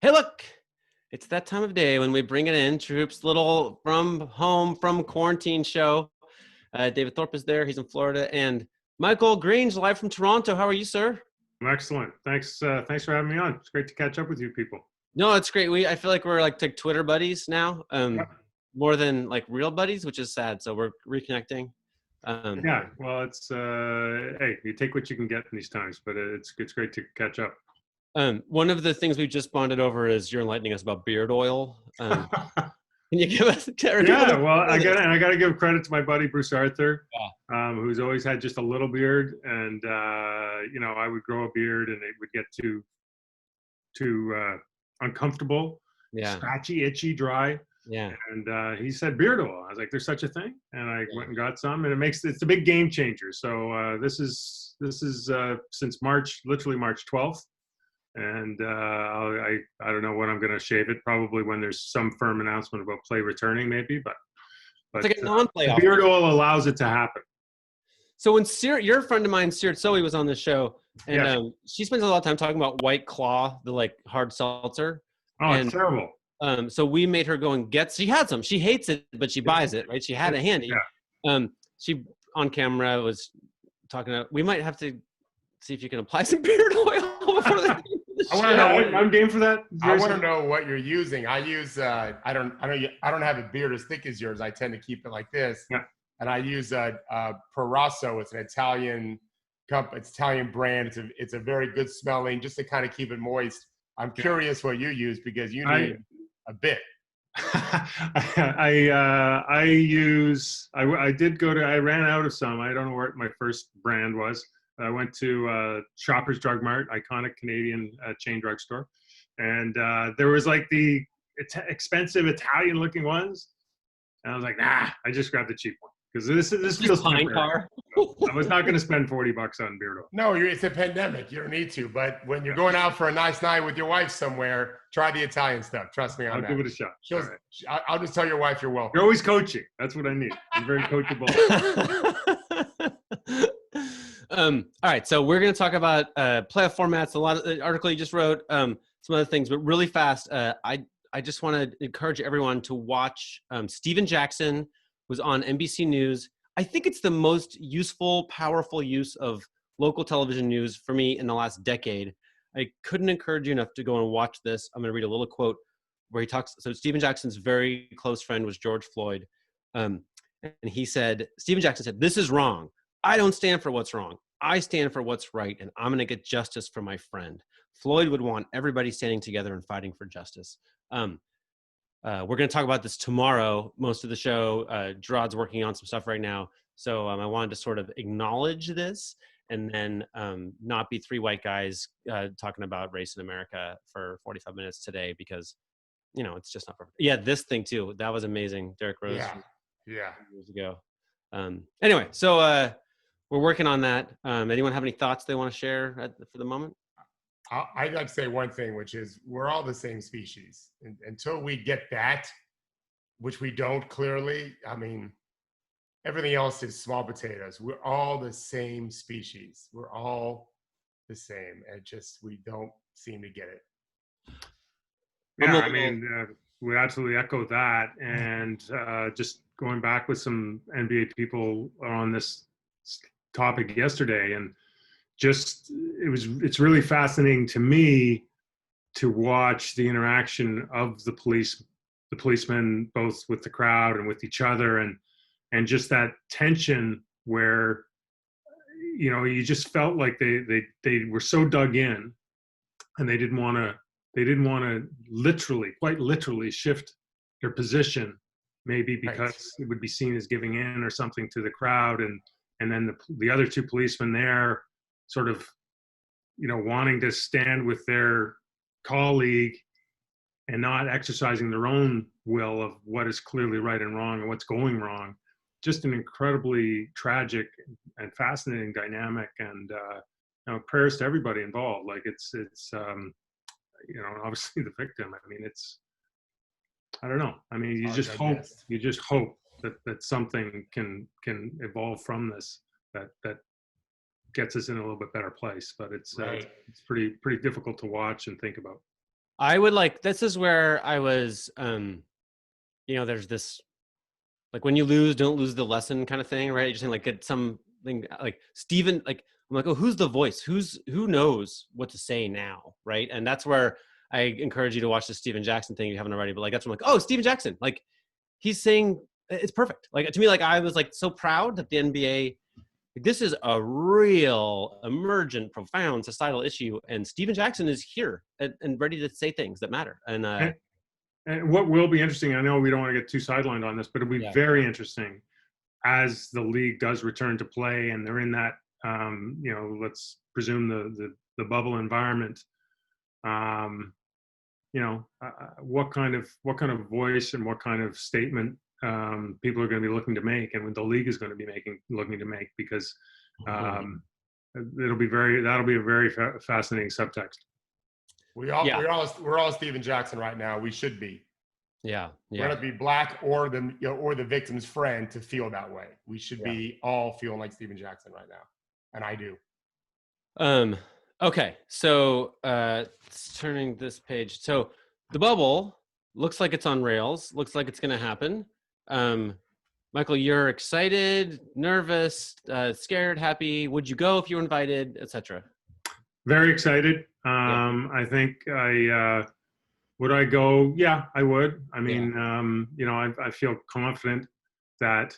Hey, look, it's that time of day when we bring it in. Troops, little from home, from quarantine show. David Thorpe is there. He's in Florida. And Michael Grange, live from Toronto. How are you, sir? I'm excellent. Thanks for having me on. It's great to catch up with you people. No, it's great. I feel like we're like Twitter buddies now, Yeah. more than like real buddies, which is sad. So we're reconnecting. Yeah. Well, it's hey, you take what you can get in these times, but it's great to catch up. One of the things we've just bonded over is you're enlightening us about beard oil. Can you give us? Yeah. Well, I got to give credit to my buddy Bruce Arthur, Yeah. who's always had just a little beard, and I would grow a beard, and it would get too uncomfortable, Yeah. scratchy, itchy, dry. Yeah. And he said beard oil. I was like, there's such a thing, and I went and got some, and it's a big game changer. So this is since literally March 12th, and I don't know when I'm going to shave it. Probably when there's some firm announcement about play returning, maybe. But It's like a non-playoff. beard oil allows it to happen. So when your friend of mine, Sirt Soe, was on the show, and Yes. She spends a lot of time talking about White Claw, the like hard seltzer. Oh, it's terrible. So we made her go and she had some. She hates it, but she buys it, right? She had it handy. Yeah. She on camera was talking about, we might have to see if you can apply some beard oil before the I want to know. I'm game for that. I want to know what you're using. I use I don't have a beard as thick as yours. I tend to keep it like this. Yeah. And I use Parasso. It's an Italian brand. It's a very good smelling, just to kind of keep it moist. I'm curious what you use, because you need a bit. I ran out of some. I don't know what my first brand was. I went to Shoppers Drug Mart, iconic Canadian chain drugstore, and there was like the expensive Italian looking ones, and I was like, nah, I just grabbed the cheap one, because this feels pine tar. I was not going to spend $40 on beard oil. No, it's a pandemic. You don't need to. But when you're going out for a nice night with your wife somewhere, try the Italian stuff. Trust me on that. I'll give it a shot. I'll just tell your wife you're welcome. You're always coaching. That's what I need. I'm very coachable. All right, so we're going to talk about playoff formats. A lot of the article you just wrote, some other things, but really fast. I just want to encourage everyone to watch. Steven Jackson was on NBC News. I think it's the most useful, powerful use of local television news for me in the last decade. I couldn't encourage you enough to go and watch this. I'm going to read a little quote where he talks. So Steven Jackson's very close friend was George Floyd. And Steven Jackson said, "This is wrong. I don't stand for what's wrong. I stand for what's right, and I'm going to get justice for my friend. Floyd would want everybody standing together and fighting for justice." We're going to talk about this tomorrow. Most of the show, Gerard's working on some stuff right now. So I wanted to sort of acknowledge this, and then not be three white guys talking about race in America for 45 minutes today, because, it's just not perfect. Yeah, this thing too. That was amazing. Derek Rose. Yeah. Years ago. Anyway, so we're working on that. Anyone have any thoughts they want to share for the moment? I'd like to say one thing, which is we're all the same species. Until we get that, which we don't clearly, I mean, everything else is small potatoes. We're all the same species. We're all the same. And just, we don't seem to get it. Yeah, I mean, we absolutely echo that. And just going back with some NBA people on this topic yesterday, and it's really fascinating to me to watch the interaction of the policemen, both with the crowd and with each other, and just that tension where, you just felt like they were so dug in, and they didn't want to quite literally shift their position, maybe because it would be seen as giving in or something to the crowd, and then the other two policemen there sort of, wanting to stand with their colleague and not exercising their own will of what is clearly right and wrong and what's going wrong. Just an incredibly tragic and fascinating dynamic, and prayers to everybody involved. Like it's obviously the victim. I mean, I don't know. I mean, you just hope that something can evolve from this that gets us in a little bit better place. But it's pretty difficult to watch and think about. I would like, this is where I was, there's this, like when you lose, don't lose the lesson kind of thing, right? You're just saying like get something like Steven, like I'm like, oh, who's the voice? Who knows what to say now, right? And that's where I encourage you to watch the Steven Jackson thing if you haven't already. But like that's when I'm like, oh, Steven Jackson, like he's saying it's perfect. Like to me, like I was like so proud that the NBA, like, this is a real emergent, profound societal issue, and Steven Jackson is here and ready to say things that matter. And what will be interesting, I know we don't want to get too sidelined on this, but it'll be very interesting as the league does return to play and they're in that, let's presume the bubble environment. What kind of voice and what kind of statement people are going to be looking to make, and what the league is going to be looking to make, because that'll be a very fascinating subtext. We're all Steven Jackson right now. We should be. Yeah. Whether it be black or the victim's friend to feel that way. We should be all feeling like Steven Jackson right now, and I do. Okay, so turning this page. So the bubble looks like it's on rails. Looks like it's going to happen. Michael, you're excited, nervous, scared, happy. Would you go if you were invited, etc.? Very excited. I think would I go? Yeah, I would. I mean, I feel confident that,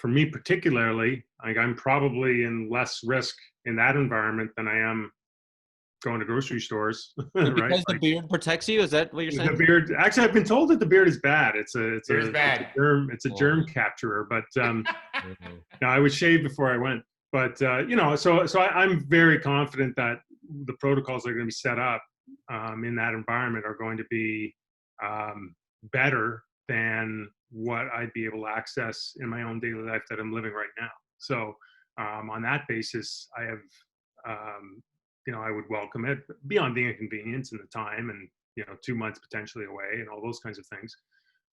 for me particularly, like I'm probably in less risk in that environment than I am going to grocery stores. Right? Because the beard protects you? Is that what you're saying? The beard. Actually, I've been told that the beard is bad. It's a germ capturer. But no, I would shave before I went. But so I'm very confident that the protocols that are going to be set up in that environment are going to be better than what I'd be able to access in my own daily life that I'm living right now. So on that basis, I have, I would welcome it beyond the inconvenience and the time and, 2 months potentially away and all those kinds of things.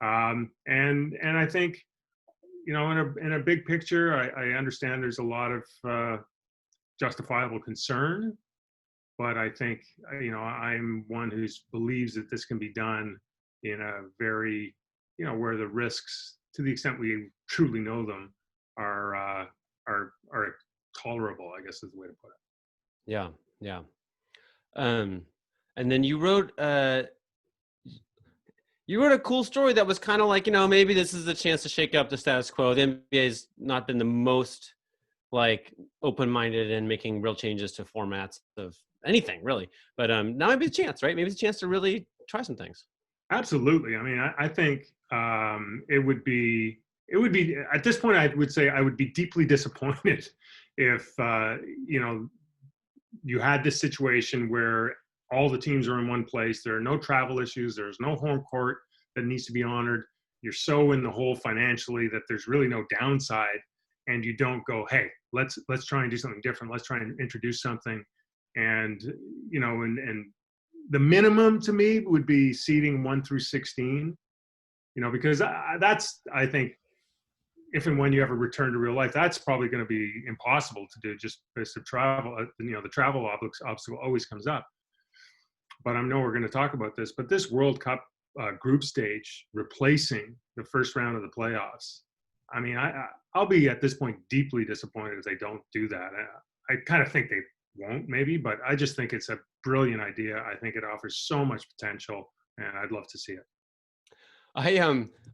And I think, in a big picture, I understand there's a lot of justifiable concern, but I think, I'm one who believes that this can be done in a very, where the risks, to the extent we truly know them, are tolerable, I guess is the way to put it. Yeah. And then you wrote a cool story that was kind of like, maybe this is a chance to shake up the status quo. The NBA has not been the most like open-minded and making real changes to formats of anything really, but now maybe it's a chance, right? Maybe it's a chance to really try some things. Absolutely. I mean, I think it would be at this point, I would say I would be deeply disappointed if you had this situation where all the teams are in one place. There are no travel issues. There's no home court that needs to be honored. You're so in the hole financially that there's really no downside, and you don't go, hey, let's try and do something different. Let's try and introduce something. And and the minimum to me would be seeding 1 through 16. Because that's, I think, if and when you ever return to real life, that's probably going to be impossible to do just because of travel. The travel obstacle always comes up. But I know we're going to talk about this. But this World Cup group stage replacing the first round of the playoffs, I mean, I'll be at this point deeply disappointed if they don't do that. I kind of think they won't, maybe, but I just think it's a brilliant idea. I think it offers so much potential, and I'd love to see it.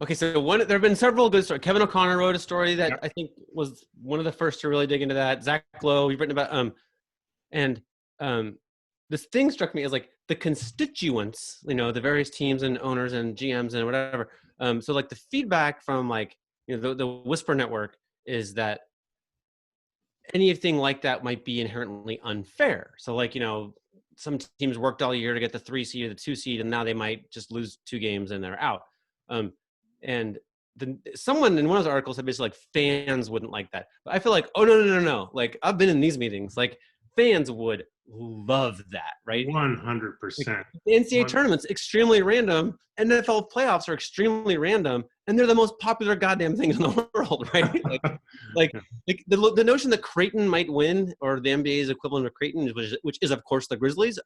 Okay, so there have been several good stories. Kevin O'Connor wrote a story that I think was one of the first to really dig into that. Zach Lowe, we've written about, this thing struck me as like the constituents, the various teams and owners and GMs and whatever. So like the feedback from like, the Whisper Network is that anything like that might be inherently unfair. So like, some teams worked all year to get the 3 seed or the 2 seed, and now they might just lose 2 games and they're out. And someone in one of those articles said basically like fans wouldn't like that. But I feel like, oh, no. Like I've been in these meetings, like fans would love that, right? 100%. Like, the NCAA tournament's extremely random. NFL playoffs are extremely random, and they're the most popular goddamn things in the world, right? Like the notion that Creighton might win, or the NBA's equivalent of Creighton, which is of course the Grizzlies,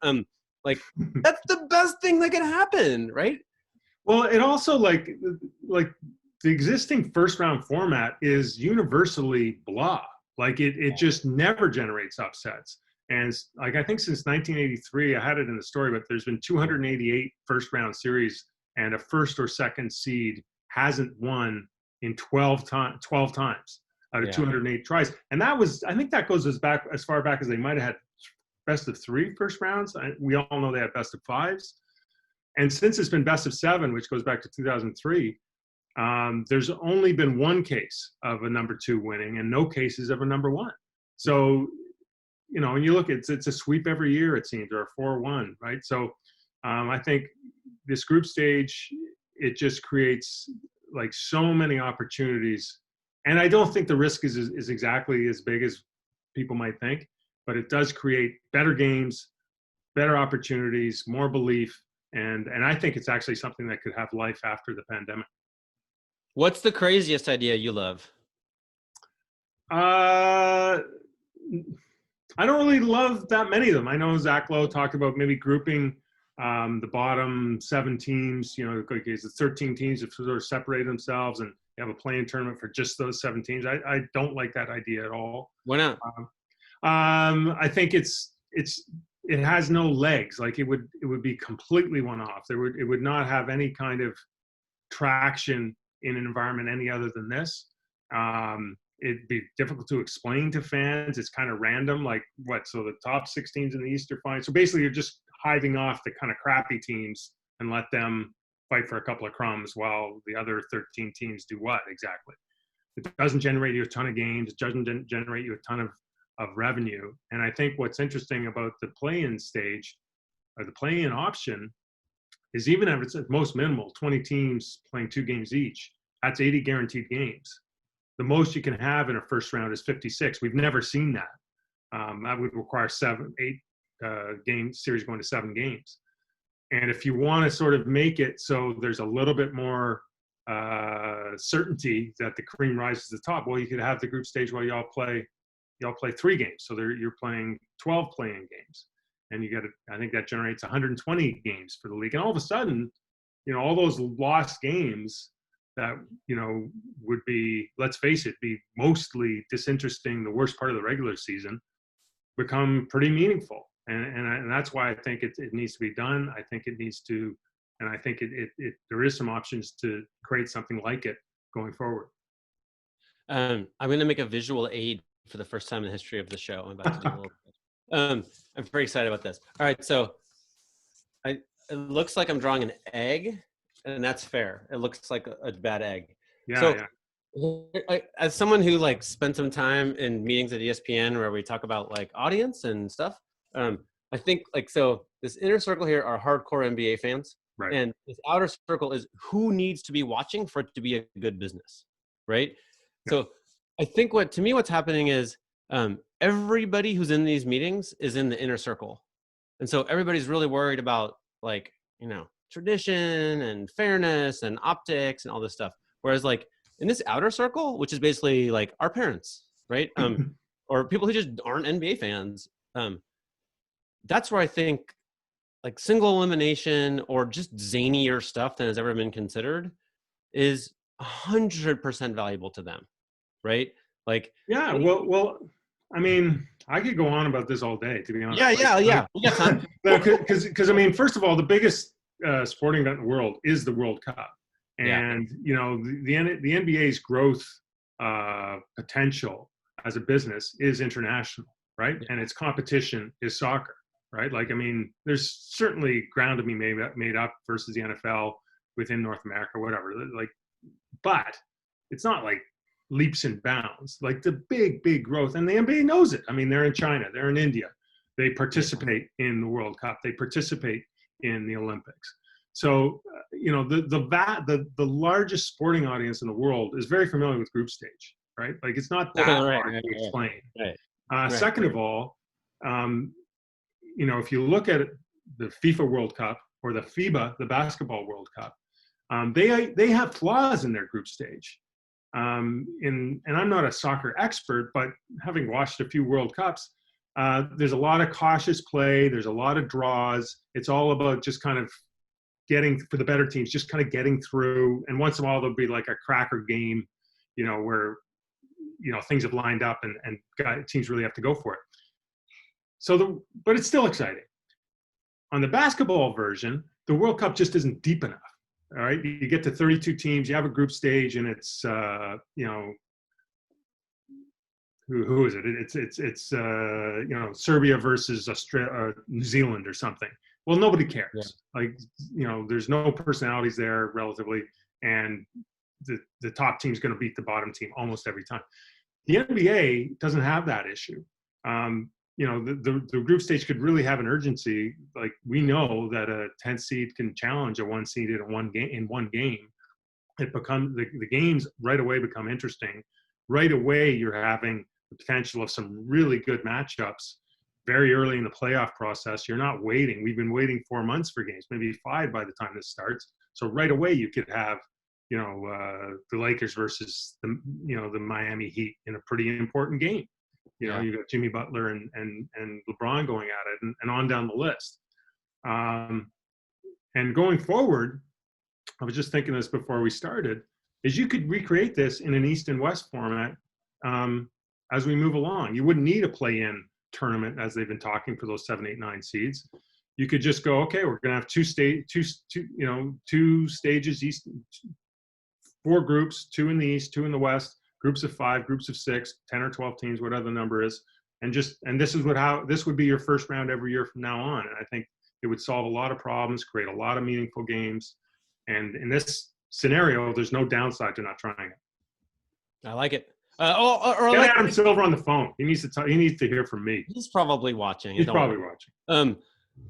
Like, that's the best thing that can happen, right? Well, it also like the existing first round format is universally blah. Like it just never generates upsets. And like I think since 1983, I had it in the story, but there's been 288 first round series, and a first or second seed hasn't won in 12 times out of 208 tries. And that was, I think that goes as far back as they might have had best of 3 first rounds. We all know they had best of 5s. And since it's been best of 7, which goes back to 2003, there's only been 1 case of a number 2 winning and no cases of a number 1. So, you know, when you look, it's a sweep every year, it seems, or a 4-1, right? So I think this group stage, it just creates like so many opportunities. And I don't think the risk is exactly as big as people might think, but it does create better games, better opportunities, more belief. And I think it's actually something that could have life after the pandemic. What's the craziest idea you love? I don't really love that many of them. I know Zach Lowe talked about maybe grouping the bottom 7 teams, you know, like it's 13 teams that sort of separate themselves and have a play-in tournament for just those 7 teams. I don't like that idea at all. Why not? I think it has no legs. Like it would be completely one-off. It would not have any kind of traction in an environment any other than this. It'd be difficult to explain to fans. It's kind of random, like what? So the top 6 teams in the East are fine. So basically, you're just hiving off the kind of crappy teams and let them fight for a couple of crumbs while the other 13 teams do what exactly? It doesn't generate you a ton of games. It doesn't generate you a ton of revenue. And I think what's interesting about the play-in stage or the play-in option is even if it's at most minimal, 20 teams playing 2 games each, that's 80 guaranteed games. The most you can have in a first round is 56. We've never seen that. That would require 8 game series going to 7 games. And if you want to sort of make it so there's a little bit more certainty that the cream rises to the top, well, you could have the group stage where y'all play 3 games. So you're playing 12 playing games, and you get I think that generates 120 games for the league. And all of a sudden, you know, all those lost games that, you know, would be, let's face it, be mostly disinteresting, the worst part of the regular season, become pretty meaningful. And that's why I think it needs to be done. I think it needs to, and I think there is some options to create something like it going forward. I'm going to make a visual aid for the first time in the history of the show. I'm about to do a little bit. I'm very excited about this. All right, so it looks like I'm drawing an egg, and that's fair. It looks like a bad egg. Yeah, so, yeah. As someone who like spent some time in meetings at ESPN where we talk about like audience and stuff, I think like, so this inner circle here are hardcore NBA fans, Right. And this outer circle is who needs to be watching for it to be a good business, right? Yeah. So I think what's happening is everybody who's in these meetings is in the inner circle. And so everybody's really worried about like, you know, tradition and fairness and optics and all this stuff. Whereas like in this outer circle, which is basically like our parents, right? Or people who just aren't NBA fans, that's where I think like single elimination or just zanier stuff than has ever been considered is 100% valuable to them, right? Like, yeah, well, I mean, I could go on about this all day, to be honest. Yeah. We got time. Because I mean, first of all, the biggest sporting event in the world is the World Cup, and you know, the NBA's growth potential as a business is international, right? And its competition is soccer. Right? Like, I mean, there's certainly ground to be made up versus the NFL within North America, whatever. Like, but it's not like leaps and bounds. Like the big growth, and the NBA knows it. I mean, they're in China, they're in India, they participate in the World Cup, they participate in the Olympics. So, you know, the largest sporting audience in the world is very familiar with group stage, right? Like, it's not that hard to explain. Right. Second of all, you know, if you look at the FIFA World Cup or the FIBA, the Basketball World Cup, they have flaws in their group stage. And I'm not a soccer expert, but having watched a few World Cups, There's a lot of cautious play. There's a lot of draws. It's all about just kind of getting, for the better teams, just kind of getting through. And once in a while, there'll be like a cracker game, where, things have lined up and teams really have to go for it. But it's still exciting. On the basketball version, the World Cup just isn't deep enough. All right. You get to 32 teams, you have a group stage, and it's, who is it? It's Serbia versus Australia, New Zealand or something. Well, nobody cares. Yeah. There's no personalities there relatively, and the top team's going to beat the bottom team almost every time. The NBA doesn't have that issue. The group stage could really have an urgency. Like, we know that a 10th seed can challenge a 1 seed in one game. It becomes the games right away become interesting. Right away, you're having the potential of some really good matchups very early in the playoff process. You're not waiting. We've been waiting 4 months for games, maybe 5 by the time this starts. So right away, you could have, the Lakers versus the Miami Heat in a pretty important game. You got Jimmy Butler and LeBron going at it, and on down the list. And going forward, I was just thinking this before we started, is you could recreate this in an East and West format as we move along. You wouldn't need a play-in tournament as they've been talking for those 7, 8, 9 seeds. You could just go, okay, we're going to have two stages, East, 4 groups, 2 in the East, 2 in the West, groups of 5, groups of 6, 10 or 12 teams, whatever the number is, and this is how this would be your first round every year from now on. And I think it would solve a lot of problems, create a lot of meaningful games. And in this scenario, there's no downside to not trying it. I like it. Get Adam Silver on the phone. He needs to talk. He needs to hear from me. He's probably watching. He's probably watching.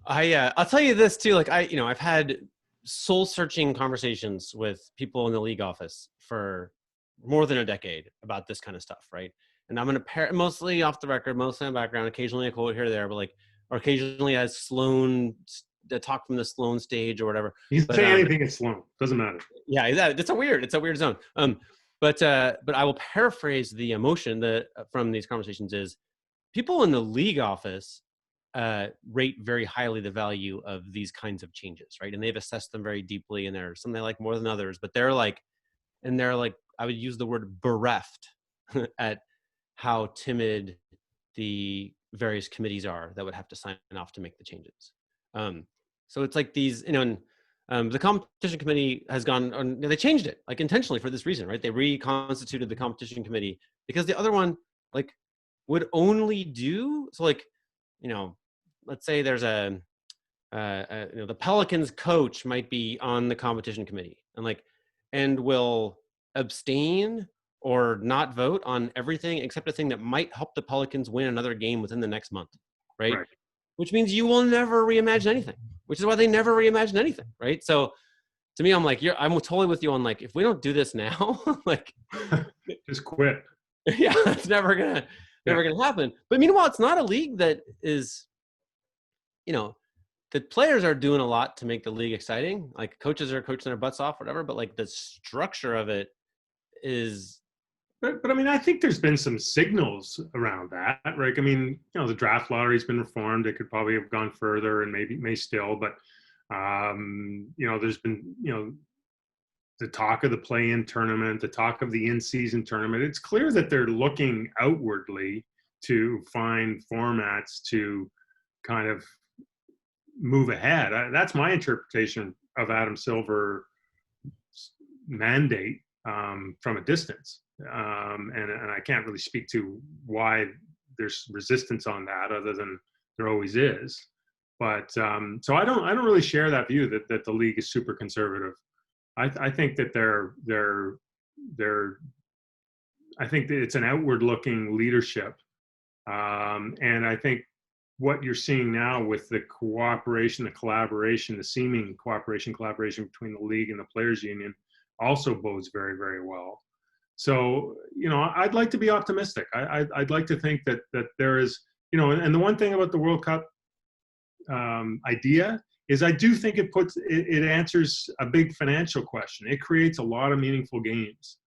I'll tell you this too. Like, I've had soul-searching conversations with people in the league office for more than a decade about this kind of stuff, right? And I'm going to pair mostly off the record, mostly on background, occasionally a quote here or there, but or occasionally as Sloan, the talk from the Sloan stage or whatever. You can say anything at Sloan, doesn't matter. Yeah, it's a weird zone. But I will paraphrase the emotion that from these conversations is people in the league office rate very highly the value of these kinds of changes, right? And they've assessed them very deeply, and there's some they like more than others, but they're like, I would use the word bereft at how timid the various committees are that would have to sign off to make the changes. So it's like these, the competition committee has gone, they changed it like intentionally for this reason, right? They reconstituted the competition committee because the other one would only do, so let's say there's the Pelicans coach might be on the competition committee and will abstain or not vote on everything except a thing that might help the Pelicans win another game within the next month, right? Which means you will never reimagine anything, which is why they never reimagine anything, right? So to me, I'm I'm totally with you on if we don't do this now, just quit. Yeah, it's never gonna happen. But meanwhile, it's not a league that is, the players are doing a lot to make the league exciting. Like, coaches are coaching their butts off, whatever. But the structure of it is. But I mean, I think there's been some signals around that, right? I mean, the draft lottery's been reformed. It could probably have gone further, and may still. But there's been the talk of the play-in tournament, the talk of the in-season tournament. It's clear that they're looking outwardly to find formats to kind of move ahead. That's my interpretation of Adam Silver's mandate from a distance. And I can't really speak to why there's resistance on that, other than there always is. But so I don't really share that view that the league is super conservative. I think that I think that it's an outward-looking leadership, and I think what you're seeing now with the cooperation, the collaboration, the seeming collaboration between the league and the players' union also bodes very, very well. So, I'd like to be optimistic. I'd like to think that there is, and the one thing about the World Cup idea is I do think it answers a big financial question. It creates a lot of meaningful games,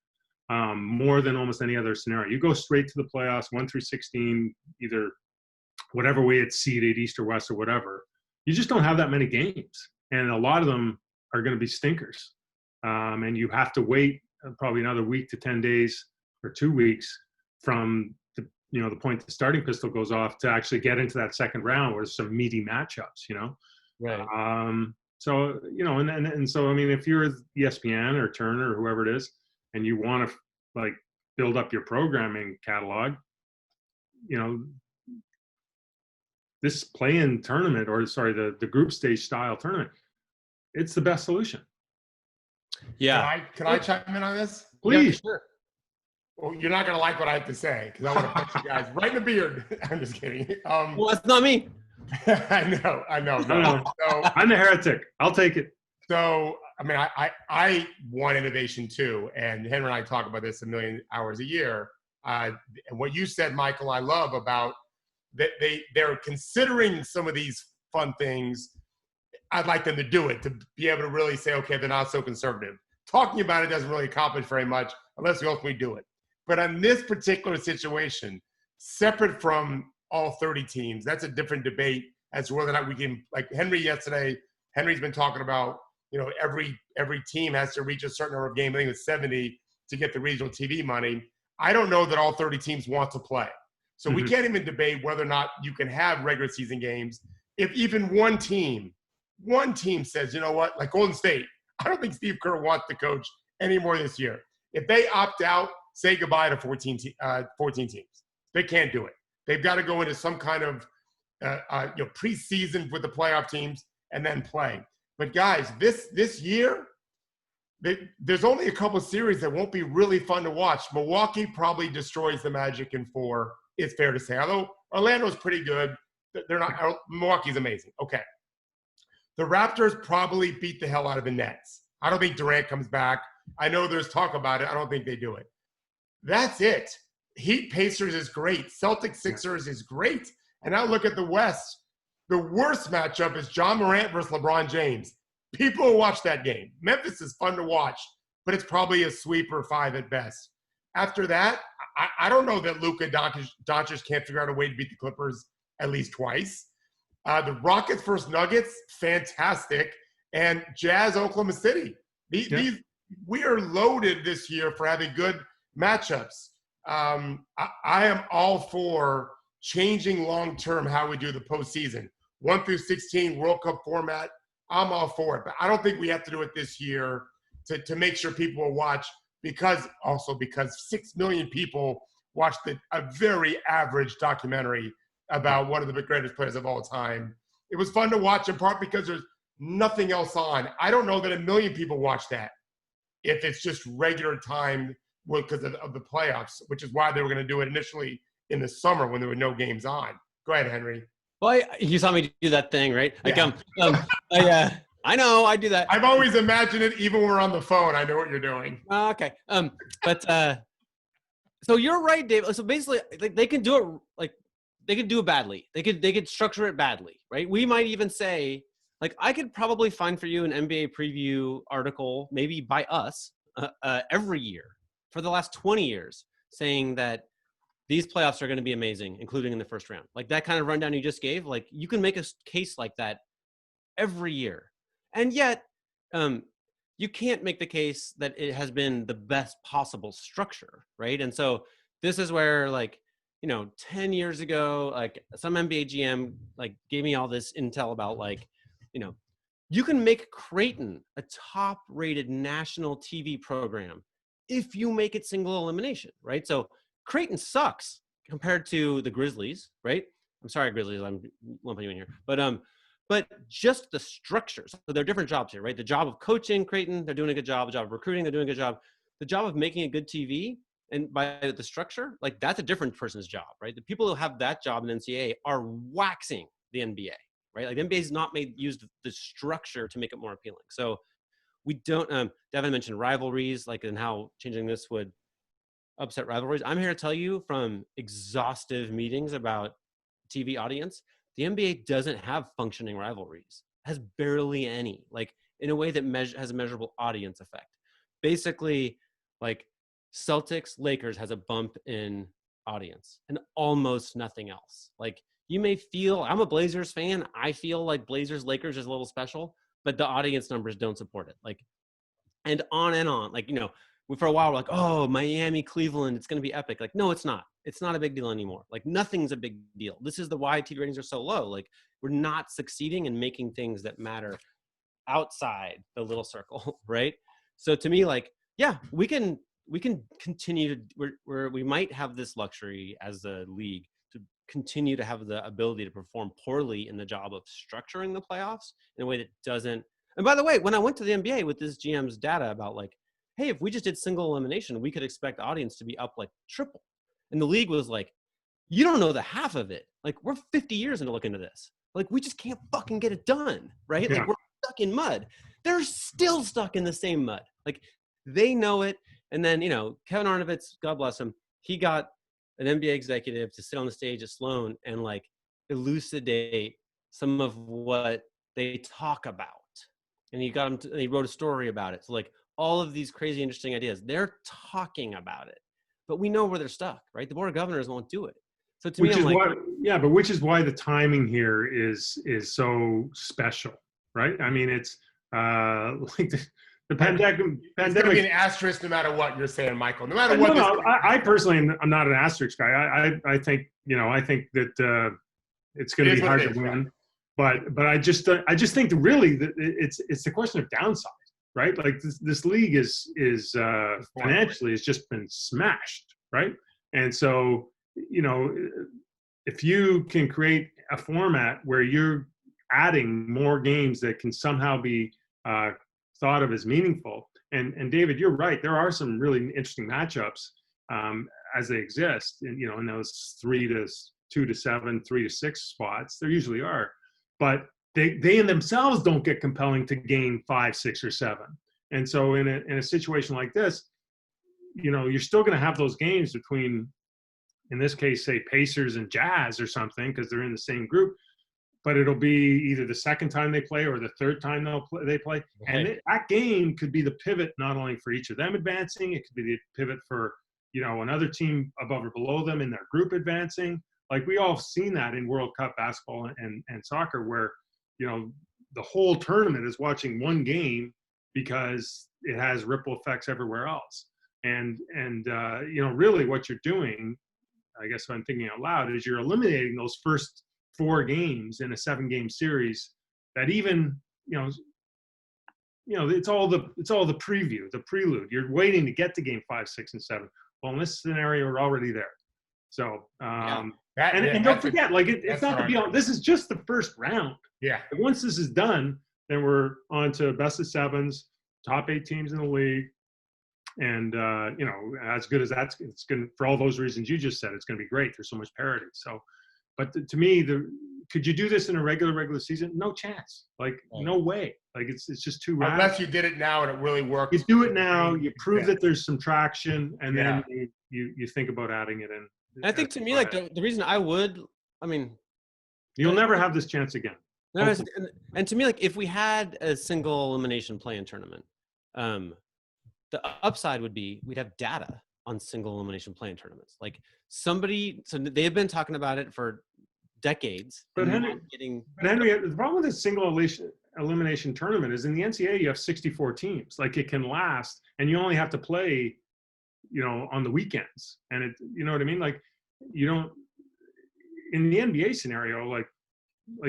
more than almost any other scenario. You go straight to the playoffs, 1 through 16, either whatever way it's seeded, East or West or whatever, you just don't have that many games. And a lot of them are going to be stinkers. And you have to wait probably another week to 10 days or 2 weeks from the point the starting pistol goes off to actually get into that second round where there's some meaty matchups, Right. So, and so, I mean, if you're ESPN or Turner or whoever it is, and you want to like build up your programming catalog, this play-in tournament, or sorry, the group stage style tournament, it's the best solution. Yeah. Can I chime in on this? Please. Yeah, sure. Well, you're not gonna like what I have to say because I want to punch you guys right in the beard. I'm just kidding. Well, that's not me. I know. No. So, I'm the heretic. I'll take it. So, I mean, I want innovation too, and Henry and I talk about this a million hours a year. And what you said, Michael, I love about that they're considering some of these fun things. I'd like them to do it, to be able to really say, okay, they're not so conservative. Talking about it doesn't really accomplish very much unless we ultimately do it. But on this particular situation, separate from all 30 teams, that's a different debate as to whether or not we can, like Henry yesterday, Henry's been talking about, every team has to reach a certain number of games. I think it's 70 to get the regional TV money. I don't know that all 30 teams want to play. So we can't even debate whether or not you can have regular season games. If even one team says, you know what, like Golden State, I don't think Steve Kerr wants to coach anymore this year. If they opt out, say goodbye to 14 teams. They can't do it. They've got to go into some kind of preseason with the playoff teams and then play. But guys, this year, there's only a couple series that won't be really fun to watch. Milwaukee probably destroys the Magic in 4. It's fair to say. Although Orlando's pretty good, they're not. Milwaukee's amazing. Okay. The Raptors probably beat the hell out of the Nets. I don't think Durant comes back. I know there's talk about it. I don't think they do it. That's it. Heat Pacers is great. Celtics Sixers is great. And now look at the West. The worst matchup is John Morant versus LeBron James. People will watch that game. Memphis is fun to watch, but it's probably a sweep or 5 at best. After that, I don't know that Luka Doncic can't figure out a way to beat the Clippers at least twice. The Rockets versus Nuggets, fantastic. And Jazz, Oklahoma City. We are loaded this year for having good matchups. I am all for changing long-term how we do the postseason. 1 through 16 World Cup format, I'm all for it. But I don't think we have to do it this year to make sure people will watch because 6 million people watched a very average documentary about one of the greatest players of all time. It was fun to watch in part because there's nothing else on. I don't know that 1 million people watch that if it's just regular time because of the playoffs, which is why they were going to do it initially in the summer when there were no games on. Go ahead, Henry. Well, you saw me do that thing, right? Like, Yeah. I know I do that. I've always imagined it, even when we're on the phone. I know what you're doing. Okay. So you're right, Dave. So basically, like they can do it. They could do it badly. They could structure it badly, right? We might even say, like, I could probably find for you an NBA preview article, maybe by us, every year for the last 20 years, saying that these playoffs are going to be amazing, including in the first round. Like that kind of rundown you just gave, like you can make a case like that every year. And yet, you can't make the case that it has been the best possible structure, right? And so this is where, like, 10 years ago, like some NBA GM like gave me all this intel about you can make Creighton a top-rated national TV program if you make it single elimination, right? So Creighton sucks compared to the Grizzlies, right? I'm sorry, Grizzlies, I'm lumping you in here. But just the structures. So there are different jobs here, right? The job of coaching Creighton, they're doing a good job. The job of recruiting, they're doing a good job. The job of making a good TV, and by the structure, like that's a different person's job, right? The people who have that job in NCAA are waxing the NBA, right? Like the NBA has not used the structure to make it more appealing. So we don't, Devin mentioned rivalries, like, and how changing this would upset rivalries. I'm here to tell you from exhaustive meetings about TV audience, the NBA doesn't have functioning rivalries, has barely any, like in a way that has a measurable audience effect. Basically, like Celtics Lakers has a bump in audience and almost nothing else. Like you may feel, I'm a Blazers fan. I feel like Blazers Lakers is a little special, but the audience numbers don't support it. Like, and on and on. Like, for a while we're like, oh, Miami, Cleveland, it's going to be epic. Like, no, it's not. It's not a big deal anymore. Like, nothing's a big deal. This is why TV ratings are so low. Like, we're not succeeding in making things that matter outside the little circle, right? So to me, like, yeah, we can continue to, we might have this luxury as a league to continue to have the ability to perform poorly in the job of structuring the playoffs in a way that doesn't. And by the way, when I went to the NBA with this GM's data about like, hey, if we just did single elimination, we could expect the audience to be up like triple. And the league was like, you don't know the half of it. Like, we're 50 years into looking into this. Like, we just can't fucking get it done, right? Yeah. Like, we're stuck in mud. They're still stuck in the same mud. Like, they know it. And then, Kevin Arnovitz, God bless him, he got an NBA executive to sit on the stage at Sloan and like elucidate some of what they talk about. And he got him to, he wrote a story about it. So like all of these crazy, interesting ideas, they're talking about it, but we know where they're stuck, right? The Board of Governors won't do it. So to me, I'm like, which is why the timing here is so special, right? I mean, it's like the pandemic. It's going to be an asterisk no matter what you're saying, Michael. No matter what. No, I personally, I'm not an asterisk guy. I think that it's going to be hard to win, but I just think that really that it's the question of downside, right? Like this league is financially has just been smashed, right? And so if you can create a format where you're adding more games that can somehow be thought of as meaningful. And David, you're right. There are some really interesting matchups as they exist, in those 3 to 2 to 7, 3 to 6 spots. There usually are, but they in themselves don't get compelling to gain 5, 6, or 7. And so in a situation like this, you're still going to have those games between, in this case, say Pacers and Jazz or something, because they're in the same group. But it'll be either the second time they play or the third time they play. Right. And that game could be the pivot not only for each of them advancing, it could be the pivot for, another team above or below them in their group advancing. Like we all have seen that in World Cup basketball and soccer where, the whole tournament is watching one game because it has ripple effects everywhere else. And really what you're doing, I guess if I'm thinking out loud, is you're eliminating those first 4 games in a 7-game series that even, it's all the preview, the prelude. You're waiting to get to game 5, 6, and 7. Well, in this scenario, we're already there. So, and don't forget, like it's not to be on. This is just the first round. Yeah. And once this is done, then we're on to best of 7s, top 8 teams in the league. And, as good as that's, it's going to, for all those reasons you just said, it's going to be great. There's so much parity. So, but to me, could you do this in a regular season? No chance. Like, no way. Like, it's just too radical. Unless you did it now and it really works. You do it now, you prove that there's some traction, and then you think about adding it in. I think to me, like, the reason you'll never have this chance again. And to me, like, if we had a single elimination play-in tournament, the upside would be we'd have data on single elimination play-in tournaments. Like so they've been talking about it for decades. But Henry, the problem with a single elimination tournament is in the NCAA you have 64 teams. Like it can last, and you only have to play, on the weekends. And it, you know what I mean? Like you don't. In the NBA scenario, like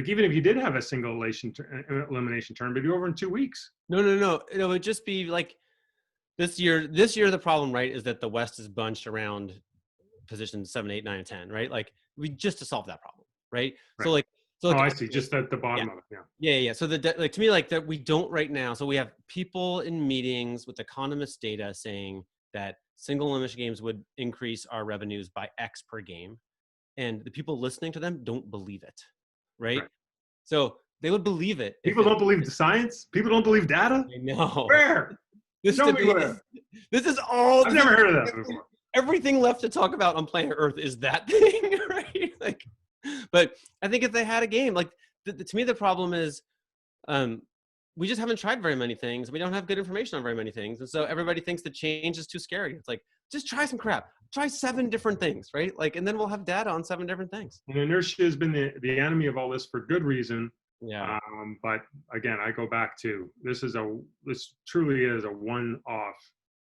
even if you did have a single elimination tournament, it'd be over in 2 weeks. No. It would just be like. This year, the problem, right, is that the West is bunched around positions 7, 8, 9, and 10, right? Like just to solve that problem, right? So I see, just at the bottom of it, yeah. So to me, like that we don't right now. So we have people in meetings with economist data saying that single elimination games would increase our revenues by X per game, and the people listening to them don't believe it, right? So they would believe it. People don't believe the science. People don't believe data. I know. Where? This is all. I've never heard of that before. Everything left to talk about on planet Earth is that thing, right? Like, but I think if they had a game, like to me, the problem is, we just haven't tried very many things. We don't have good information on very many things, and so everybody thinks that change is too scary. It's like just try some crap. try 7 different things, right? Like, and then we'll have data on 7 different things. And inertia has been the enemy of all this for good reason. Yeah. But again, I go back to this truly is a one-off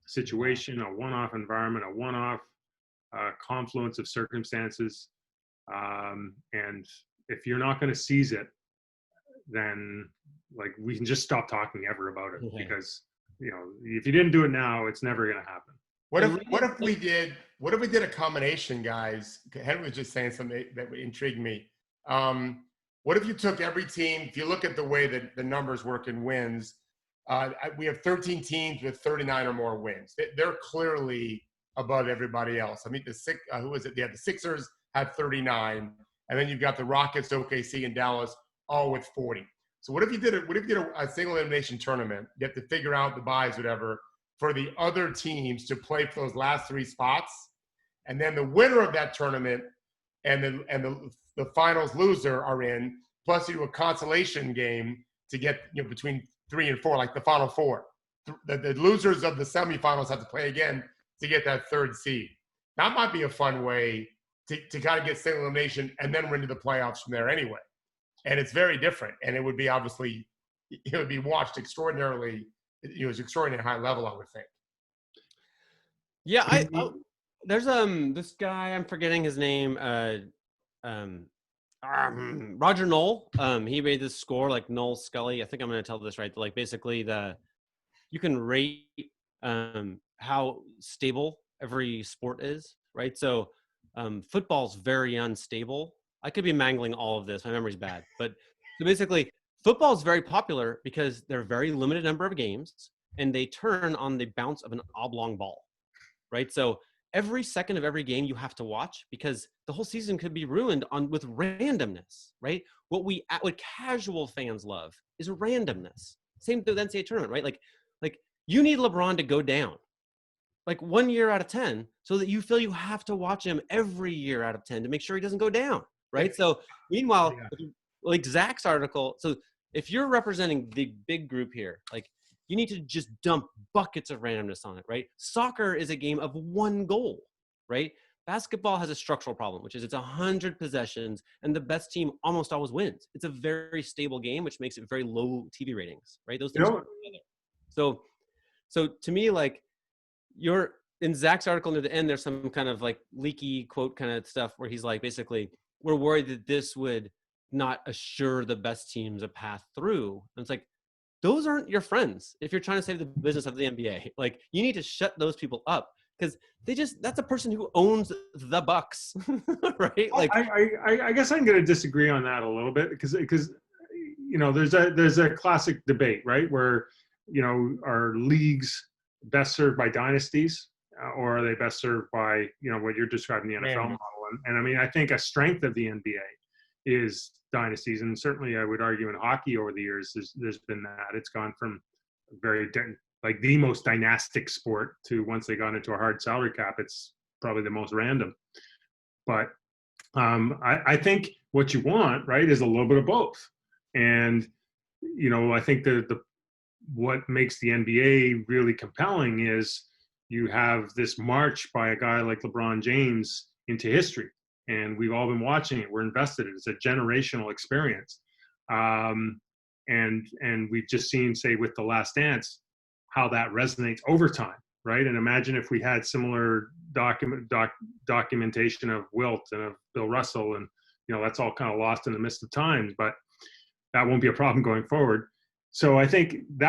situation, a one-off environment, a one-off confluence of circumstances. And if you're not going to seize it, then like we can just stop talking ever about it, because if you didn't do it now, it's never going to happen. What if we did a combination, guys? Henry was just saying something that intrigued me. What if you took every team? If you look at the way that the numbers work in wins, we have 13 teams with 39 or more wins. They're clearly above everybody else. I mean, who is it? Yeah, the Sixers have 39, and then you've got the Rockets, OKC, and Dallas all with 40. So what if you did a single elimination tournament? You have to figure out the buys, whatever, for the other teams to play for those last 3 spots, and then the winner of that tournament and the finals loser are in. Plus, you do a consolation game to get between 3 and 4, like the Final Four. The losers of the semifinals have to play again to get that 3rd seed. That might be a fun way to kind of get single elimination and then win to the playoffs from there anyway. And it's very different, and it would be watched extraordinarily. It was extraordinary high level, I would think. Yeah, there's this guy, I'm forgetting his name, Roger Knoll. He made this score, like Knoll Scully. I think I'm going to tell this right. Like basically you can rate how stable every sport is, right? So football's very unstable. I could be mangling all of this. My memory's bad, but so basically football is very popular because they're a very limited number of games and they turn on the bounce of an oblong ball, right? So every second of every game you have to watch, because the whole season could be ruined with randomness, right? What casual fans love is randomness. Same with the NCAA tournament, right? Like you need LeBron to go down like 1 year out of 10 so that you feel you have to watch him every year out of 10 to make sure he doesn't go down, right? So meanwhile, like Zach's article, so if you're representing the big group here, like you need to just dump buckets of randomness on it, right? Soccer is a game of 1 goal, right? Basketball has a structural problem, which is it's 100 possessions and the best team almost always wins. It's a very stable game, which makes it very low TV ratings, right? Those things. So to me, like you're in Zach's article near the end, there's some kind of like leaky quote kind of stuff where he's like, basically, we're worried that this would not assure the best teams a path through. And it's like, those aren't your friends. If you're trying to save the business of the NBA, like you need to shut those people up, because that's a person who owns the Bucks, right? Like, I guess I'm going to disagree on that a little bit, because there's a classic debate, right? Where, are leagues best served by dynasties, or are they best served by, what you're describing, the NFL model? And I mean, I think a strength of the NBA is dynasties, and certainly I would argue in hockey over the years there's been that. It's gone from like the most dynastic sport to, once they got into a hard salary cap, it's probably the most random. But I think what you want, right, is a little bit of both. And I think what makes the NBA really compelling is you have this march by a guy like LeBron James into history. And we've all been watching it. We're invested in it. It's a generational experience. And we've just seen, say, with The Last Dance, how that resonates over time, right? And imagine if we had similar documentation of Wilt and of Bill Russell, and, that's all kind of lost in the mist of times, but that won't be a problem going forward. So I think the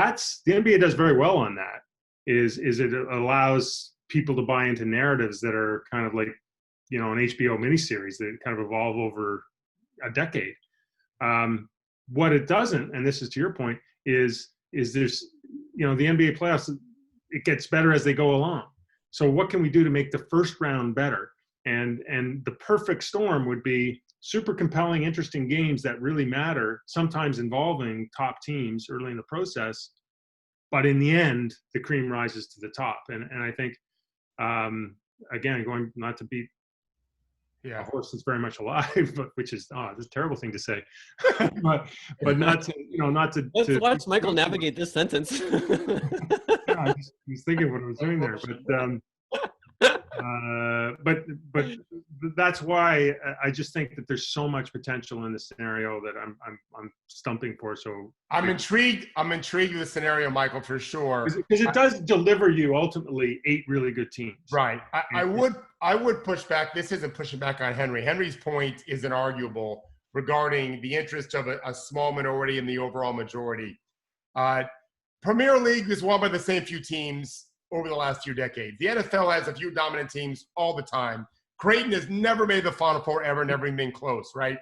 NBA does very well on that, is it allows people to buy into narratives that are kind of like, an HBO miniseries that kind of evolve over a decade. What it doesn't, and this is to your point, is there's, the NBA playoffs, it gets better as they go along. So what can we do to make the first round better? And the perfect storm would be super compelling, interesting games that really matter, sometimes involving top teams early in the process. But in the end, the cream rises to the top. And I think, again, going not to beat a horse that's very much alive, but which is it's a terrible thing to say, but not to. Let's watch Michael navigate this sentence. I was thinking what I was doing there, but But that's why I just think that there's so much potential in this scenario that I'm stumping for. So I'm intrigued. I'm intrigued with the scenario, Michael, for sure. Because it does deliver you ultimately 8 really good teams. Right. I would push back. This isn't pushing back on Henry. Henry's point is inarguable regarding the interest of a small minority in the overall majority. Premier League is won by the same few teams over the last few decades. The NFL has a few dominant teams all the time. Creighton has never made the Final Four ever, never even been close, right?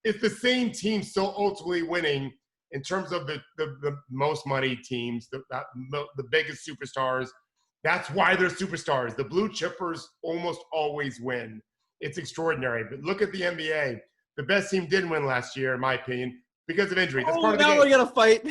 It's the same team still ultimately winning in terms of the most money teams, the biggest superstars. That's why they're superstars. The blue chippers almost always win. It's extraordinary. But look at the NBA. The best team didn't win last year, in my opinion, because of injury. That's part of the game. Now we're gonna fight.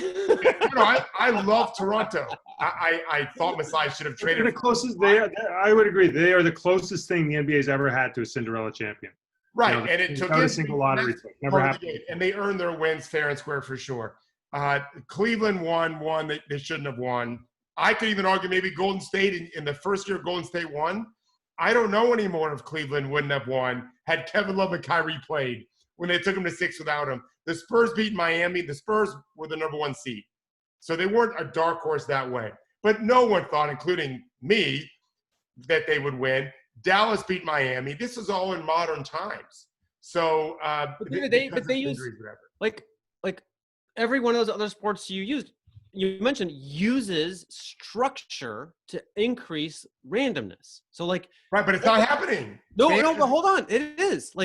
I love Toronto. I thought Masai should have traded. They're the closest. I would agree. They are the closest thing the NBA's ever had to a Cinderella champion. Right, and it took a single lottery pick. Never happened. And they earned their wins fair and square for sure. Cleveland won they shouldn't have won. I could even argue maybe Golden State in the first year Golden State won. I don't know anymore if Cleveland wouldn't have won had Kevin Love and Kyrie played when they took him to 6 without him. The Spurs beat Miami. The Spurs were the number 1 seed. So they weren't a dark horse that way. But no one thought, including me, that they would win. Dallas beat Miami. This is all in modern times. So but they use like every one of those other sports you mentioned uses structure to increase randomness. So like right, but it's not happening. No, but hold on, it is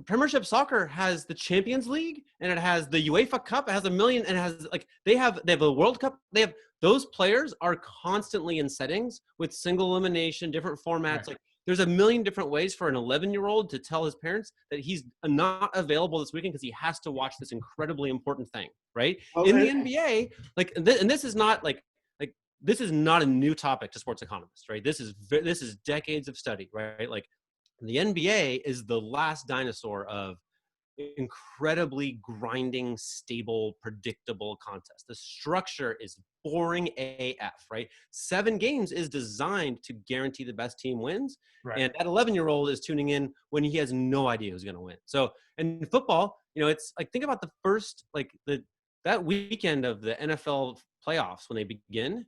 Premiership soccer has the Champions League and it has the UEFA Cup. It has a million and it has they have a World Cup. They have those players are constantly in settings with single elimination, different formats. Right. Like there's a million different ways for an 11-year-old to tell his parents that he's not available this weekend because he has to watch this incredibly important thing, right? Okay. In the NBA, and this is not this is not a new topic to sports economists, right? This is decades of study, right? Like the NBA is the last dinosaur of incredibly grinding, stable, predictable contest. The structure is boring AF, right? 7 games is designed to guarantee the best team wins. Right. And that 11-year-old is tuning in when he has no idea who's going to win. So in football, it's like, think about the first, that weekend of the NFL playoffs when they begin,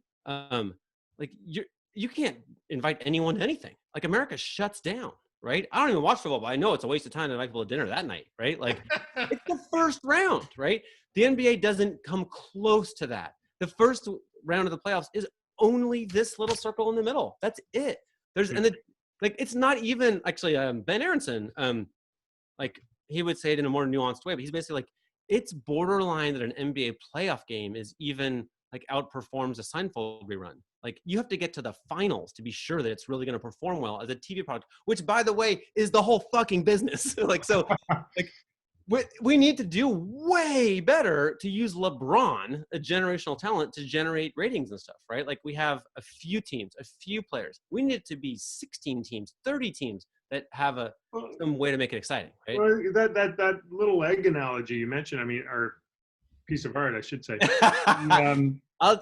you can't invite anyone to anything. Like America shuts down. Right? I don't even watch football, but I know it's a waste of time to invite people to dinner that night, right? Like, it's the first round, right? The NBA doesn't come close to that. The first round of the playoffs is only this little circle in the middle. That's it. It's not even actually. Ben Aronson, he would say it in a more nuanced way, but he's basically like, it's borderline that an NBA playoff game is even outperforms a Seinfeld rerun. Like you have to get to the finals to be sure that it's really going to perform well as a TV product, which by the way is the whole fucking business. We need to do way better to use LeBron, a generational talent, to generate ratings and stuff, right? Like we have a few teams, a few players. We need it to be 16 teams, 30 teams that have some way to make it exciting, right? Well, that little egg analogy you mentioned, or piece of art, I should say.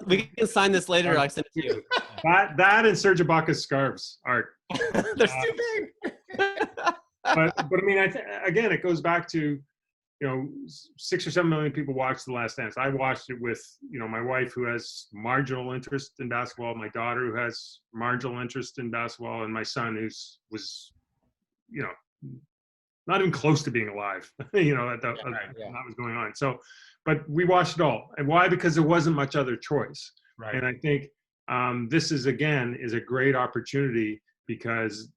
We can sign this later. I'll send it to you. That and Serge Ibaka's scarves art. They're too big. but again, it goes back to 6 or 7 million people watched The Last Dance. I watched it with my wife who has marginal interest in basketball, my daughter who has marginal interest in basketball, and my son was not even close to being alive. That was going on. So. But we watched it all. And why? Because there wasn't much other choice. Right. And I think this is a great opportunity because,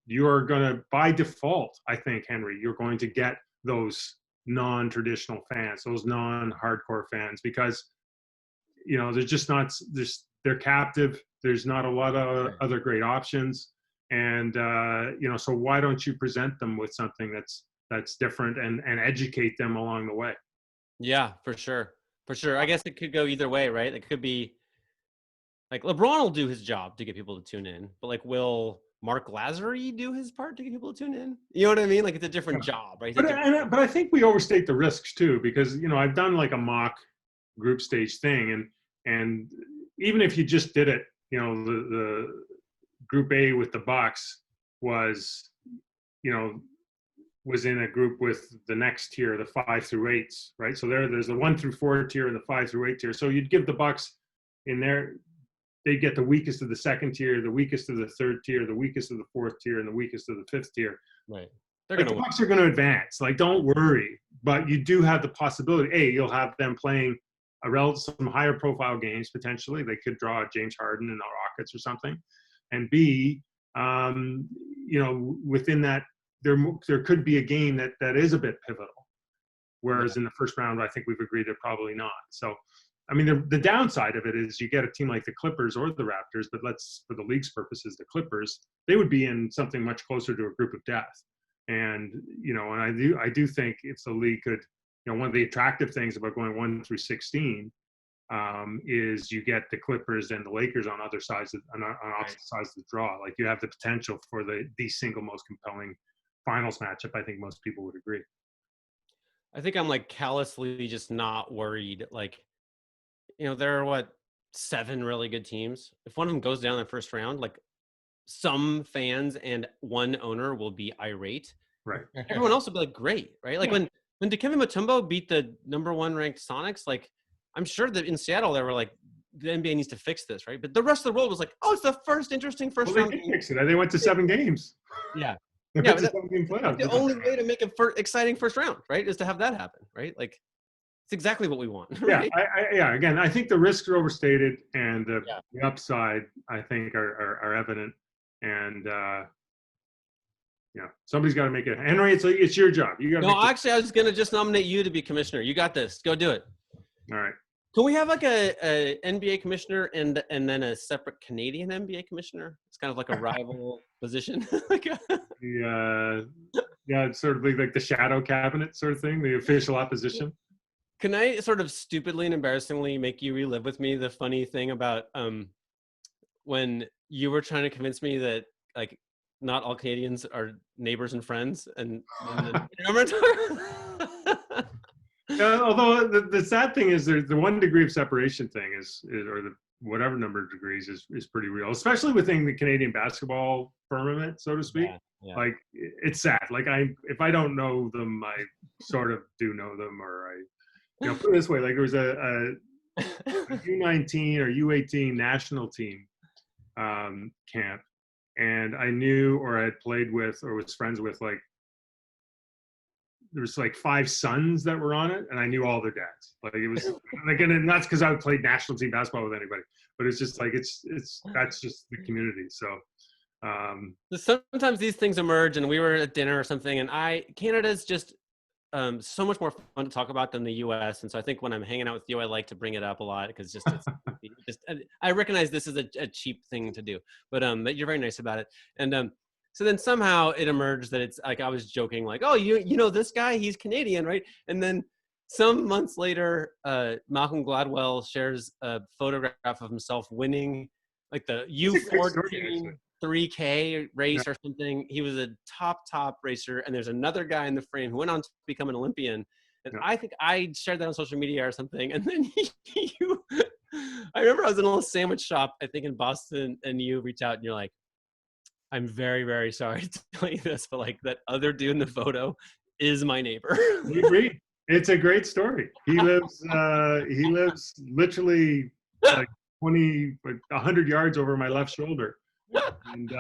you're going to, by default, I think, Henry, you're going to get those non-traditional fans, those non-hardcore fans, because, they're just not, they're captive. There's not a lot of other great options. And, so why don't you present them with something that's different and educate them along the way. Yeah, for sure. I guess it could go either way, right? It could be like LeBron will do his job to get people to tune in, but will Mark Lazary do his part to get people to tune in? You know what I mean? It's a different job, right? But I think we overstate the risks too, because I've done a mock group stage thing, and even if you just did it, Group A with the Bucks was, was in a group with the next tier, the 5 through 8s, right? So there's the 1 through 4 tier and the 5 through 8 tier. So you'd give the Bucks in there, they'd get the weakest of the second tier, the weakest of the third tier, the weakest of the fourth tier, and the weakest of the fifth tier. Right. They're Like, gonna the win. Bucks are going to advance. Like, don't worry. But you do have the possibility. You'll have them playing some higher profile games potentially. They could draw James Harden and the Rockets or something. And B, within that, there could be a game that is a bit pivotal. Whereas in the first round, I think we've agreed they're probably not. So, I mean, the downside of it is you get a team like the Clippers or the Raptors, but for the league's purposes, the Clippers, they would be in something much closer to a group of death. And, and I do think if the league could, one of the attractive things about going 1 through 16 is you get the Clippers and the Lakers on other sides on opposite sides of the draw. Like, you have the potential for the single most compelling finals matchup. I think most people would agree. I think I'm like callously just not worried. Like, there are 7 really good teams. If one of them goes down in the first round, like, some fans and one owner will be irate. Right. Everyone else will be like, great, right? Like, when Dikembe Mutombo beat the number 1 ranked Sonics, like, I'm sure that in Seattle they were like, the NBA needs to fix this, right? But the rest of the world was like, oh, it's the first interesting first round. They did fix it. They went to 7 games. Yeah. Yeah, but the only way to make a exciting first round, right, is to have that happen, right? Like, it's exactly what we want. Right? Yeah. Again, I think the risks are overstated, and the upside, I think, are evident. And somebody's got to make it. Henry, it's your job. You got. No, actually, I was gonna just nominate you to be commissioner. You got this. Go do it. All right. Can we have like a NBA commissioner and then a separate Canadian NBA commissioner? It's kind of like a rival position. It's sort of like the shadow cabinet sort of thing, the official opposition. Can I sort of stupidly and embarrassingly make you relive with me the funny thing about when you were trying to convince me that, like, not all Canadians are neighbors and friends, and remember? Although the sad thing is, the 1 degree of separation thing is or the whatever number of degrees is pretty real, especially within the Canadian basketball firmament, so to speak. Yeah. Like, it's sad. Like, if I don't know them, I sort of do know them, or put it this way, like, there was a U19 or U18 national team camp, and I knew or had played with or was friends with, like, there was like 5 sons that were on it, and I knew all their dads. Like, it was like, and that's because I played national team basketball with anybody, but it's just like, that's just the community. So sometimes these things emerge, and we were at dinner or something, and Canada's just so much more fun to talk about than the U.S. And so I think when I'm hanging out with you, I like to bring it up a lot, because I recognize this is a cheap thing to do, but you're very nice about it. And so then somehow it emerged that it's like, I was joking, like, oh, you know this guy, he's Canadian, right? And then some months later, Malcolm Gladwell shares a photograph of himself winning like the U14 3K race or something. He was a top racer, and there's another guy in the frame who went on to become an Olympian. And I think I shared that on social media or something. And then I remember I was in a little sandwich shop, I think in Boston, and you reach out and you're like, I'm very, very sorry to tell you this, but like, that other dude in the photo is my neighbor. We agree. It's a great story. He lives literally like 100 yards over my left shoulder. And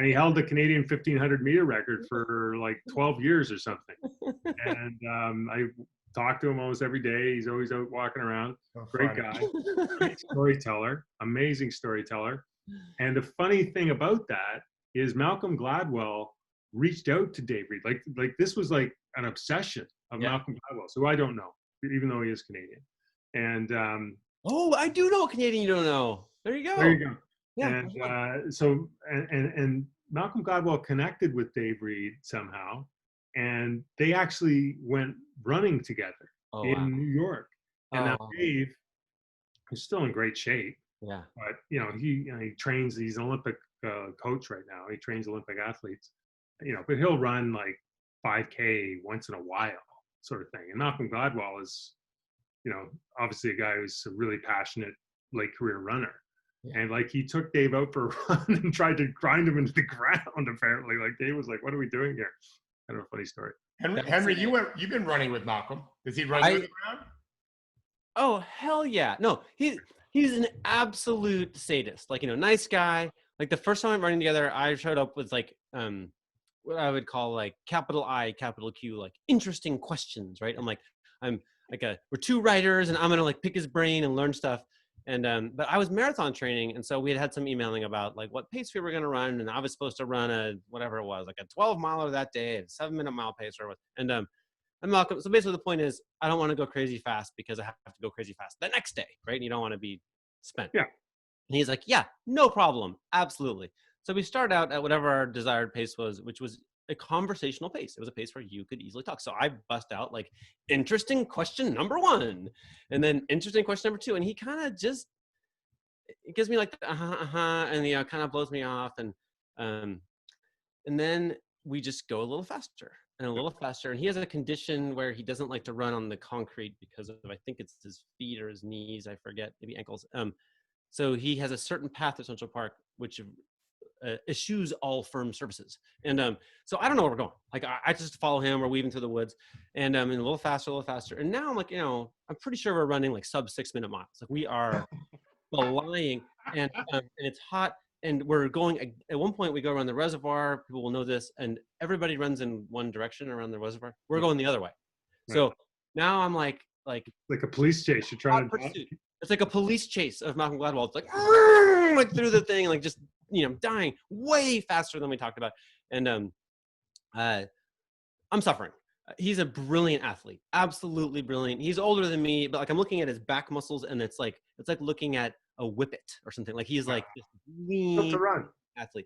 he held the Canadian 1500 meter record for like 12 years or something. And I talk to him almost every day. He's always out walking around. Great guy, great storyteller, amazing storyteller. And the funny thing about that is Malcolm Gladwell reached out to Dave Reed. Like this was like an obsession of Malcolm Gladwell, who I don't know, even though he is Canadian. And oh, I do know a Canadian you don't know. There you go. There you go. Yeah. And Malcolm Gladwell connected with Dave Reed somehow, and they actually went running together in New York. And now Dave is still in great shape. Yeah. But he trains. He's an Olympic coach right now. He trains Olympic athletes. But he'll run like 5K once in a while, sort of thing. And Malcolm Gladwell is, obviously a guy who's a really passionate late career runner. And like he took Dave out for a run and tried to grind him into the ground. Apparently, like Dave was like, "What are we doing here?" Kind of a funny story. Henry, you've been running with Malcolm. Does he run you in the ground? Oh, hell yeah. No, he's an absolute sadist. Like, nice guy. Like the first time I'm running together, I showed up with like what I would call like capital I, capital Q, like interesting questions, right? I'm like we're two writers and I'm gonna like pick his brain and learn stuff. And but I was marathon training, and so we had some emailing about like what pace we were gonna run, and I was supposed to run a whatever it was, like a 12-miler that day, a 7-minute mile pace or what. And Malcolm, so basically the point is I don't want to go crazy fast because I have to go crazy fast the next day, right? And you don't want to be spent. Yeah. And he's like, yeah, no problem. Absolutely. So we start out at whatever our desired pace was, which was a conversational pace. It was a pace where you could easily talk. So I bust out like interesting question number 1 and then interesting question number 2. And he kind of just, it gives me like, and kind of blows me off. And then we just go a little faster. And a little faster. And he has a condition where he doesn't like to run on the concrete because of, I think it's his feet or his knees, I forget, maybe ankles. So he has a certain path at Central Park, which eschews all firm surfaces. And so I don't know where we're going. Like I just follow him. We're weaving through the woods and a little faster. And now I'm like, I'm pretty sure we're running like sub 6-minute miles. Like we are flying and it's hot. And we're going, at one point we go around the reservoir, people will know this, and everybody runs in one direction around the reservoir. We're going the other way. Right. So now I'm like a police chase. You're trying to. It's like a police chase of Malcolm Gladwell. It's like through the thing, like just, dying way faster than we talked about. And I'm suffering. He's a brilliant athlete, absolutely brilliant. He's older than me, but like I'm looking at his back muscles and it's like looking at a whippet or something. Like he's like this lean to run athlete.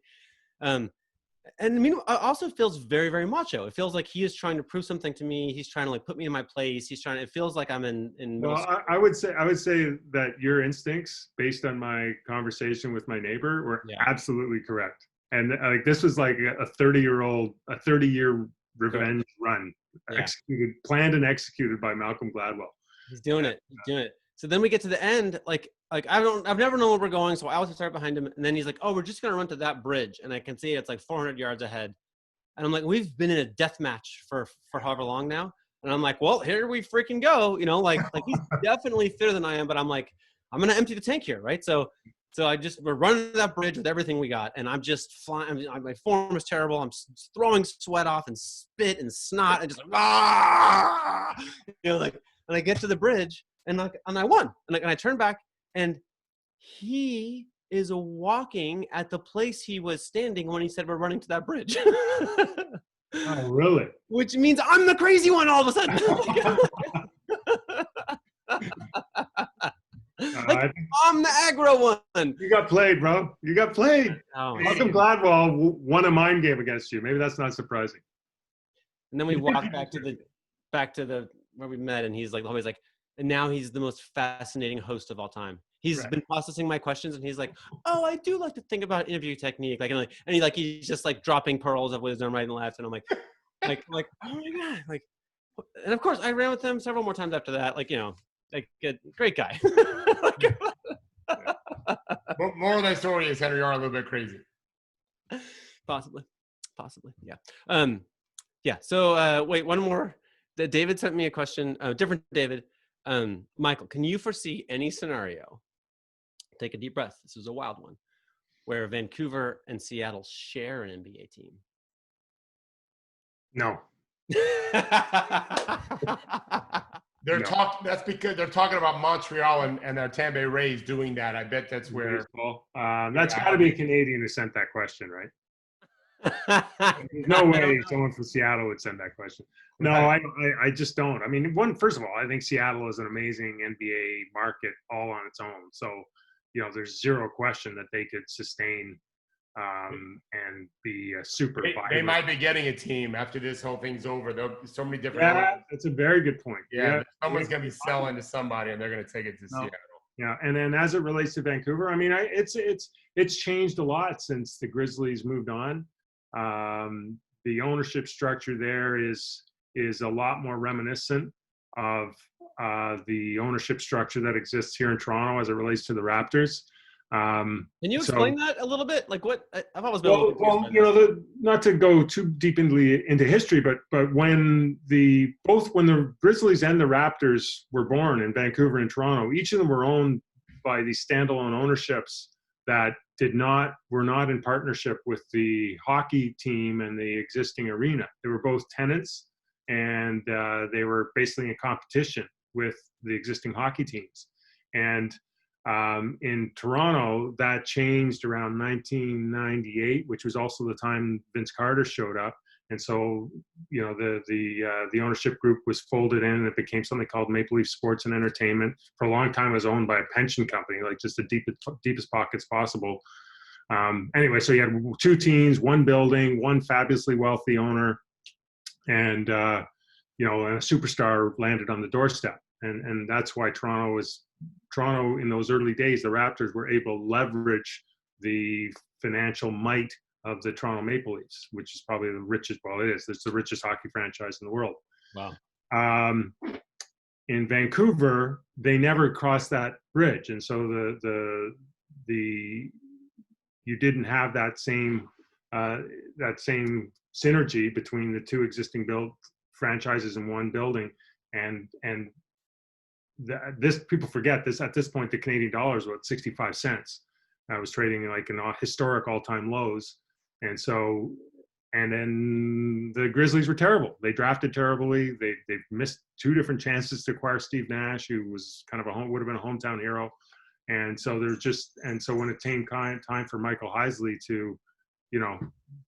And meanwhile, it also feels very, very macho. It feels like he is trying to prove something to me. He's trying to like put me in my place. It feels like I'm in well, I would say that your instincts based on my conversation with my neighbor were absolutely correct. And like, this was like a 30-year revenge run planned and executed by Malcolm Gladwell. He's doing it. So then we get to the end, like I've never known where we're going, so I always start behind him, and then he's like, "Oh, we're just gonna run to that bridge," and I can see it's like 400 yards ahead, and I'm like, "We've been in a death match for however long now," and I'm like, "Well, here we freaking go," like he's definitely fitter than I am, but I'm like, I'm gonna empty the tank here, right? So we're running to that bridge with everything we got, and I'm just flying. My form is terrible. I'm throwing sweat off and spit and snot, and just like, and I get to the bridge. And I won. And I turn back, and he is walking at the place he was standing when he said we're running to that bridge. Oh, really? Which means I'm the crazy one all of a sudden. I'm the aggro one. You got played, bro. You got played. Oh, Malcolm Gladwell won a mind game against you. Maybe that's not surprising. And then we walk back to the where we met, and he's like always like. And now he's the most fascinating host of all time. He's been processing my questions, and he's like, "Oh, I do like to think about interview technique." He's just like dropping pearls of wisdom right and left. And I'm like, oh my god, like. And of course, I ran with him several more times after that. Like a great guy. More of that story is Henry are a little bit crazy. Possibly, yeah. Yeah. So wait, one more. David sent me a question. Different David. Michael, can you foresee any scenario? Take a deep breath. This is a wild one, where Vancouver and Seattle share an NBA team. No. That's because they're talking about Montreal and their Tampa Bay Rays doing that. I bet that's where. That's got to be a Canadian who sent that question, right? There's no way someone from Seattle would send that question. No, I just don't. I mean, first of all, I think Seattle is an amazing NBA market all on its own. So, there's zero question that they could sustain and be super vibrant. They might be getting a team after this whole thing's over. There'll be so many different. Yeah, that's a very good point. Yeah, someone's going to be selling to somebody, and they're going to take it to Seattle. Yeah, and then as it relates to Vancouver, I mean, it's changed a lot since the Grizzlies moved on. The ownership structure there is a lot more reminiscent of the ownership structure that exists here in Toronto as it relates to the Raptors. Can you So, explain that a little bit? Like what? I've always been a little well, confused you by know, not to go too deep into history, but when when the Grizzlies and the Raptors were born in Vancouver and Toronto, each of them were owned by these standalone ownerships that were not in partnership with the hockey team and the existing arena. They were both tenants, and they were basically in competition with the existing hockey teams. And in Toronto, that changed around 1998, which was also the time Vince Carter showed up. And so, you know, the ownership group was folded in, and it became something called Maple Leaf Sports and Entertainment. For a long time, it was owned by a pension company, like just the deepest pockets possible. Anyway, so you had two teams, one building, one fabulously wealthy owner, and you know, and a superstar landed on the doorstep. And that's why Toronto in those early days, the Raptors were able to leverage the financial might of the Toronto Maple Leafs, which is probably the richest, well, it's the richest hockey franchise in the world. Wow. In Vancouver, they never crossed that bridge. And so you didn't have that same synergy between the two existing franchises in one building. And this, people forget this, at this point, the Canadian dollar is about 65 cents. I was trading like in historic all-time lows. And so, and then the Grizzlies were terrible. They drafted terribly. They missed two different chances to acquire Steve Nash, who was kind of would have been a hometown hero. And so when it came time for Michael Heisley to, you know,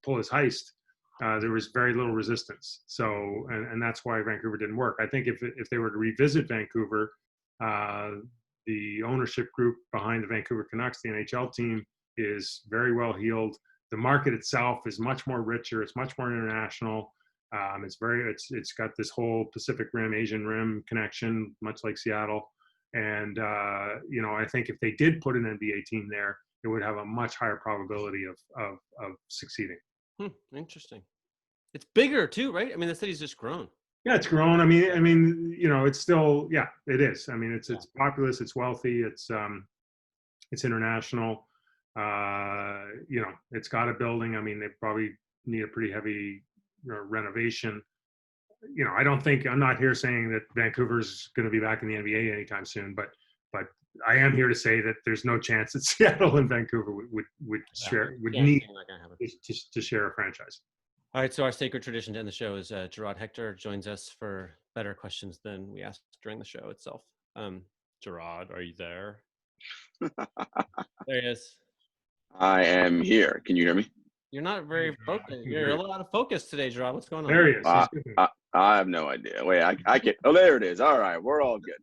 pull his heist, there was very little resistance. So, and that's why Vancouver didn't work. I think if they were to revisit Vancouver, the ownership group behind the Vancouver Canucks, the NHL team, is very well heeled. The market itself is much more richer. It's much more international. It's got this whole Pacific Rim, Asian Rim connection, much like Seattle. And you know, I think if they did put an NBA team there, it would have a much higher probability of succeeding. Interesting. It's bigger too, right? I mean, the city's just grown. Yeah, it's grown. I mean, you know, it's still, yeah, it is. I mean, it's populous, it's wealthy, it's international. You know, it's got a building. I mean, they probably need a pretty heavy renovation. You know, I'm not here saying that Vancouver's going to be back in the NBA anytime soon, but I am here to say that there's no chance that Seattle and Vancouver would need to share a franchise. All right, so our sacred tradition to end the show is Gerard Hector joins us for better questions than we asked during the show itself. Gerard, are you there? There he is. I am here. Can you hear me? You're not very focused. You're a little out of focus today, Gerard. What's going on? There he is. I have no idea. Wait, I can. Oh, there it is. All right, we're all good.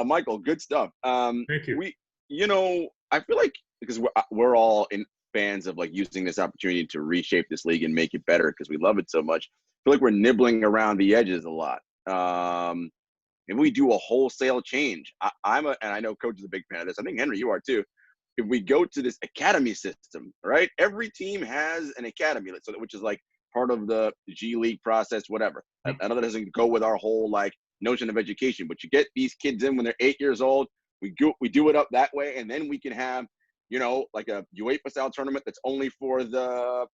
Michael, good stuff. Thank you. You know, I feel like because we're all fans of like using this opportunity to reshape this league and make it better because we love it so much. I feel like we're nibbling around the edges a lot. If we do a wholesale change, and I know Coach is a big fan of this. I think Henry, you are too. If we go to this academy system, right? Every team has an academy, which is like part of the G League process, whatever. I know that doesn't go with our whole like notion of education, but you get these kids in when they're 8 years old. We do it up that way, and then we can have, you know, like a UEFA style tournament that's only for the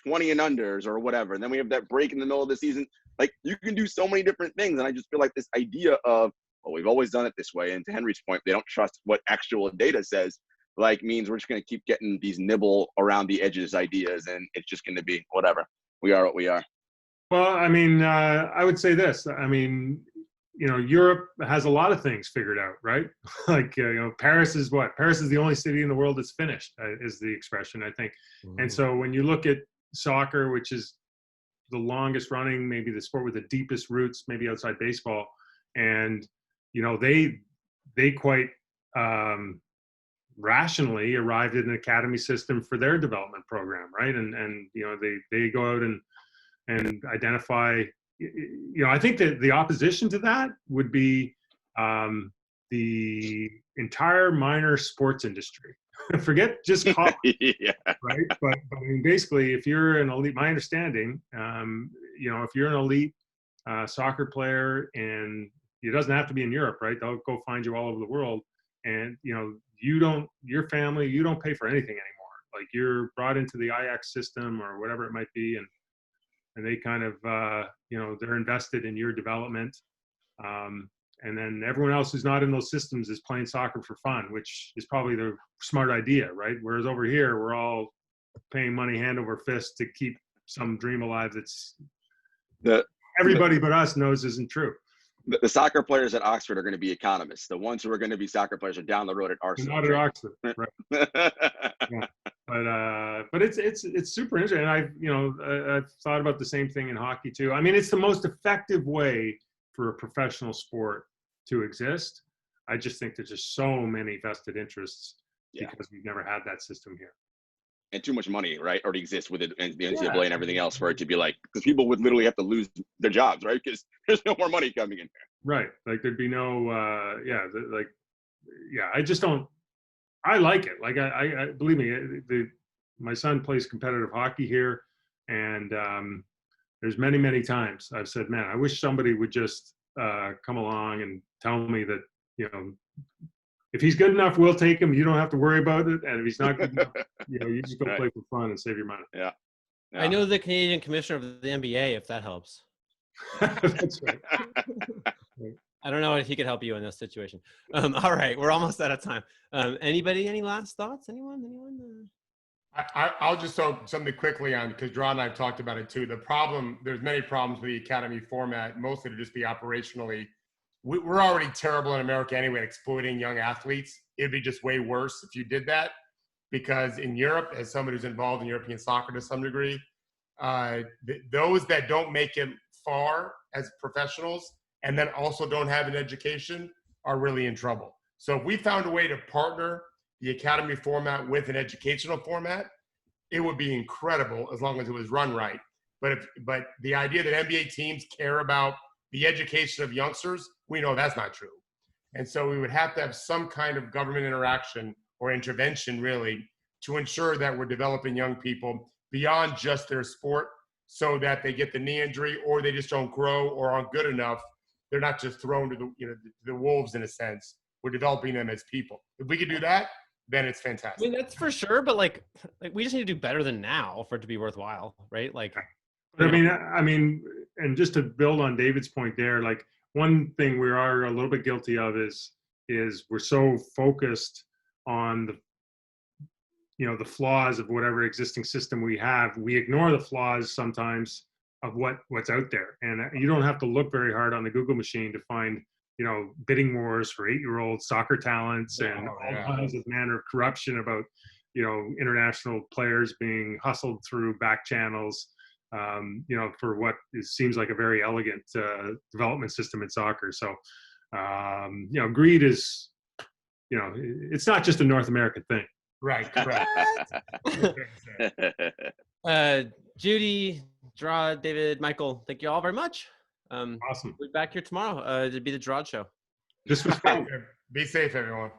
20 and unders or whatever. And then we have that break in the middle of the season. Like, you can do so many different things. And I just feel like this idea of, well, we've always done it this way. And to Henry's point, they don't trust what actual data says, like, means we're just going to keep getting these nibble around the edges ideas. And it's just going to be whatever. We are what we are. Well, I mean, I would say this. I mean, you know, Europe has a lot of things figured out, right? Like, you know, Paris is the only city in the world that's finished, is the expression, I think. Mm-hmm. And so when you look at soccer, which is the longest running, maybe the sport with the deepest roots, maybe outside baseball, and, you know, they quite rationally arrived at an academy system for their development program, right? And you know, they go out and identify. You know, I think that the opposition to that would be the entire minor sports industry. Forget just college, yeah. Right? But I mean, basically, if you're an elite, my understanding, you know, if you're an elite soccer player, and it doesn't have to be in Europe, right? They'll go find you all over the world, and you know, your family, you don't pay for anything anymore. Like you're brought into the IX system or whatever it might be, and they kind of, they're invested in your development. And then everyone else who's not in those systems is playing soccer for fun, which is probably the smart idea, right? Whereas over here, we're all paying money hand over fist to keep some dream alive that's everybody but us knows isn't true. The soccer players at Oxford are going to be economists. The ones who are going to be soccer players are down the road at Arsenal. Not at Oxford, right? Yeah. But it's super interesting. And I've thought about the same thing in hockey too. I mean, it's the most effective way for a professional sport to exist. I just think there's just so many vested interests because we've never had that system here. And too much money, right, already exists with it and the NCAA and everything else for it to be like, because people would literally have to lose their jobs, right? Because there's no more money coming in there. Right. Like there'd be no, I just don't, I like it. Like I believe me, my son plays competitive hockey here, and there's many times I've said, man, I wish somebody would just come along and tell me that, if he's good enough, we'll take him. You don't have to worry about it. And if he's not good enough, you just go play for fun and save your money. Yeah. I know the Canadian commissioner of the NBA, if that helps. That's right. I don't know if he could help you in this situation. All right, we're almost out of time. Anybody, any last thoughts? Anyone? I'll just throw something quickly on, because Draw and I have talked about it too. There's many problems with the academy format, mostly to just be operationally. We're already terrible in America anyway at exploiting young athletes. It'd be just way worse if you did that, because in Europe, as somebody who's involved in European soccer to some degree, those that don't make it far as professionals and then also don't have an education are really in trouble. So if we found a way to partner the academy format with an educational format, it would be incredible as long as it was run right. But the idea that NBA teams care about the education of youngsters, we know that's not true. And so we would have to have some kind of government interaction or intervention really to ensure that we're developing young people beyond just their sport, so that they get the knee injury or they just don't grow or aren't good enough. They're not just thrown to the wolves in a sense. We're developing them as people. If we could do that, then it's fantastic. I mean, that's for sure, but like we just need to do better than now for it to be worthwhile, right? Like, I mean, and just to build on David's point there, like one thing we are a little bit guilty of is we're so focused on the flaws of whatever existing system we have. We ignore the flaws sometimes of what's out there. And you don't have to look very hard on the Google machine to find, bidding wars for 8-year-old soccer talents and all kinds of manner of corruption about, international players being hustled through back channels, for what seems like a very elegant development system in soccer. So, greed is, it's not just a North American thing. Right. Judy, Draw, David, Michael, thank you all very much. Awesome. We'll be back here tomorrow to be the Draw Show. This was fun. Be safe, everyone.